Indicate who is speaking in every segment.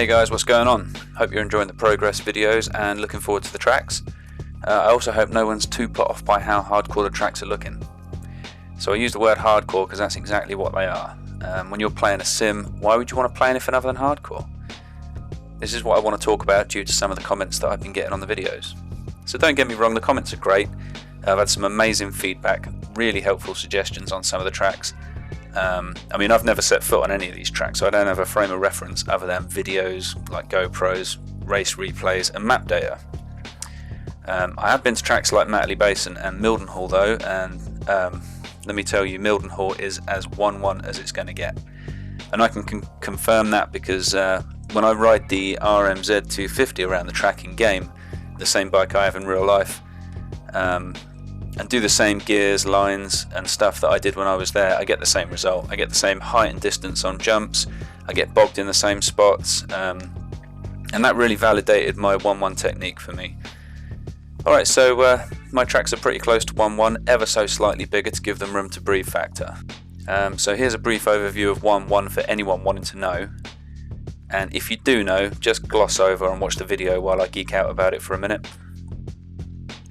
Speaker 1: Hey guys, what's going on? Hope you're enjoying the progress videos and looking forward to the tracks. I also hope no one's too put off by how hardcore the tracks are looking. So I use the word hardcore because that's exactly what they are. When you're playing a sim, why would you want to play anything other than hardcore? This is what I want to talk about due to some of the comments that I've been getting on the videos. So don't get me wrong, the comments are great. I've had some amazing feedback, really helpful suggestions on some of the tracks. I've never set foot on any of these tracks, so I don't have a frame of reference other than videos like GoPros, race replays and map data. I have been to tracks like Matterley Basin and Mildenhall though, and let me tell you, Mildenhall is as 1-1 as it's going to get. And I can confirm that because when I ride the RMZ 250 around the track in game, the same bike I have in real life, and do the same gears, lines and stuff that I did when I was there, I get the same result. I get the same height and distance on jumps, I get bogged in the same spots, and that really validated my 1-1 technique for me. Alright, so my tracks are pretty close to 1-1, ever so slightly bigger to give them room to breathe factor. So here's a brief overview of 1-1 for anyone wanting to know, and if you do know, just gloss over and watch the video while I geek out about it for a minute.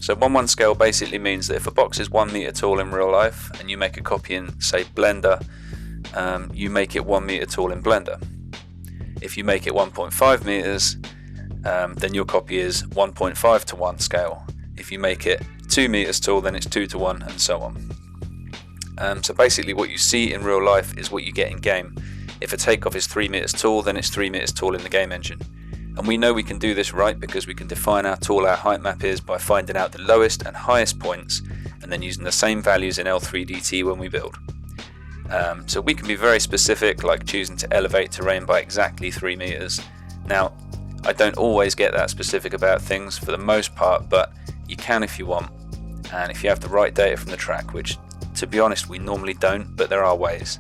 Speaker 1: So 1-1 scale basically means that if a box is 1 meter tall in real life and you make a copy in, say, Blender, you make it 1 meter tall in Blender. If you make it 1.5 meters, then your copy is 1.5 to 1 scale. If you make it 2 meters tall, then it's 2 to 1 and so on. So basically what you see in real life is what you get in game. If a takeoff is 3 meters tall, then it's 3 meters tall in the game engine. And we know we can do this right because we can define how tall our height map is by finding out the lowest and highest points and then using the same values in L3DT when we build. So we can be very specific, like choosing to elevate terrain by exactly 3 meters. Now, I don't always get that specific about things for the most part, but you can if you want, and if you have the right data from the track, which to be honest we normally don't, but there are ways.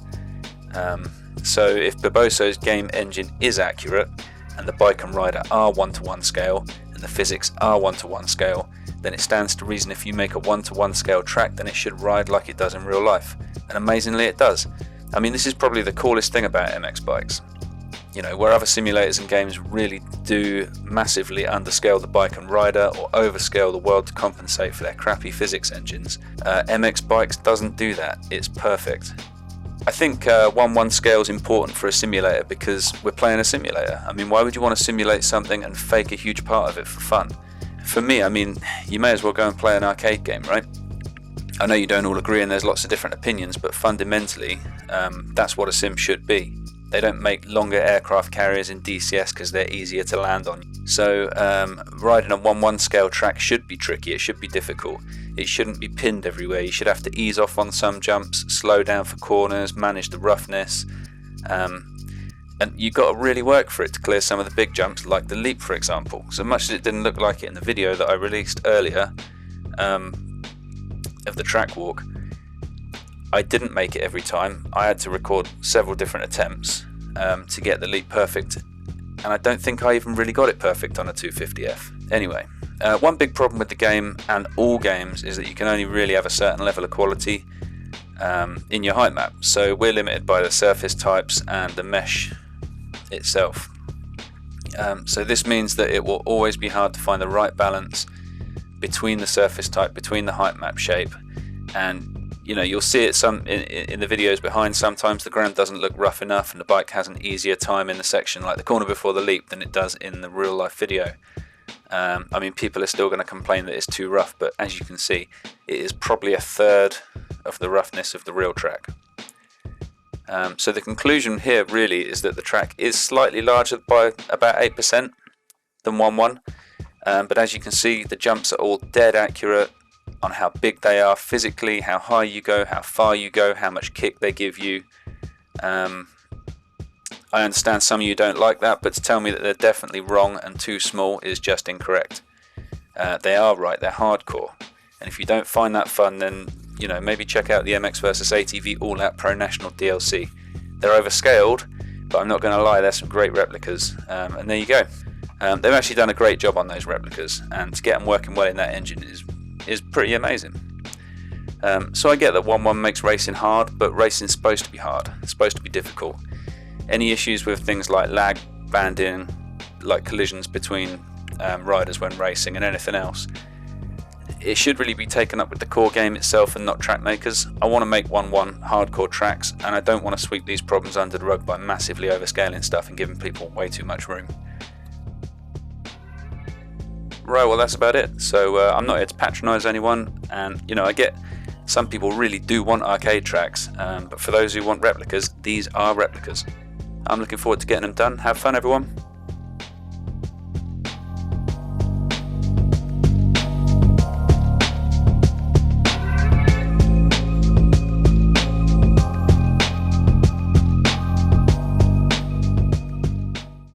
Speaker 1: So if Boboso's game engine is accurate, and the bike and rider are 1-to-1 scale, and the physics are 1-to-1 scale, then it stands to reason if you make a 1-to-1 scale track, then it should ride like it does in real life. And amazingly it does. I mean, this is probably the coolest thing about MX bikes. You know, where other simulators and games really do massively underscale the bike and rider or overscale the world to compensate for their crappy physics engines, MX bikes doesn't do that. It's perfect. I think 1-1 scale is important for a simulator because we're playing a simulator. I mean, why would you want to simulate something and fake a huge part of it for fun? For me, I mean, you may as well go and play an arcade game, right? I know you don't all agree and there's lots of different opinions, but fundamentally, that's what a sim should be. They don't make longer aircraft carriers in DCS because they're easier to land on. So riding a 1-1 scale track should be tricky, it should be difficult. It shouldn't be pinned everywhere. You should have to ease off on some jumps, slow down for corners, manage the roughness. And you've got to really work for it to clear some of the big jumps, like the leap for example. So much as it didn't look like it in the video that I released earlier of the track walk, I didn't make it every time. I had to record several different attempts to get the leap perfect, and I don't think I even really got it perfect on a 250F. Anyway, one big problem with the game and all games is that you can only really have a certain level of quality in your height map. So we're limited by the surface types and the mesh itself. So this means that it will always be hard to find the right balance between the surface type, between the height map shape, and you know, you'll see it in the videos behind. Sometimes the ground doesn't look rough enough and the bike has an easier time in the section like the corner before the leap than it does in the real life video. I mean, people are still going to complain that it's too rough, but as you can see, it is probably a third of the roughness of the real track. So the conclusion here really is that the track is slightly larger by about 8% than 1-1, but as you can see, the jumps are all dead accurate on how big they are physically, how high you go, how far you go, how much kick they give you. I understand some of you don't like that, but to tell me that they're definitely wrong and too small is just incorrect. They are right, they're hardcore. And if you don't find that fun, then you know, maybe check out the MX vs ATV All Out Pro National DLC. They're overscaled, but I'm not going to lie, they're some great replicas. And there you go. They've actually done a great job on those replicas, and to get them working well in that engine is pretty amazing. So I get that 1-1 makes racing hard, but racing's supposed to be hard. It's supposed to be difficult. Any issues with things like lag, banding, like collisions between riders when racing and anything else. It should really be taken up with the core game itself and not track makers. I want to make 1-1 hardcore tracks, and I don't want to sweep these problems under the rug by massively overscaling stuff and giving people way too much room. Right, well that's about it. So I'm not here to patronise anyone, and I get some people really do want arcade tracks, but for those who want replicas, these are replicas. I'm looking forward to getting them done. Have fun everyone.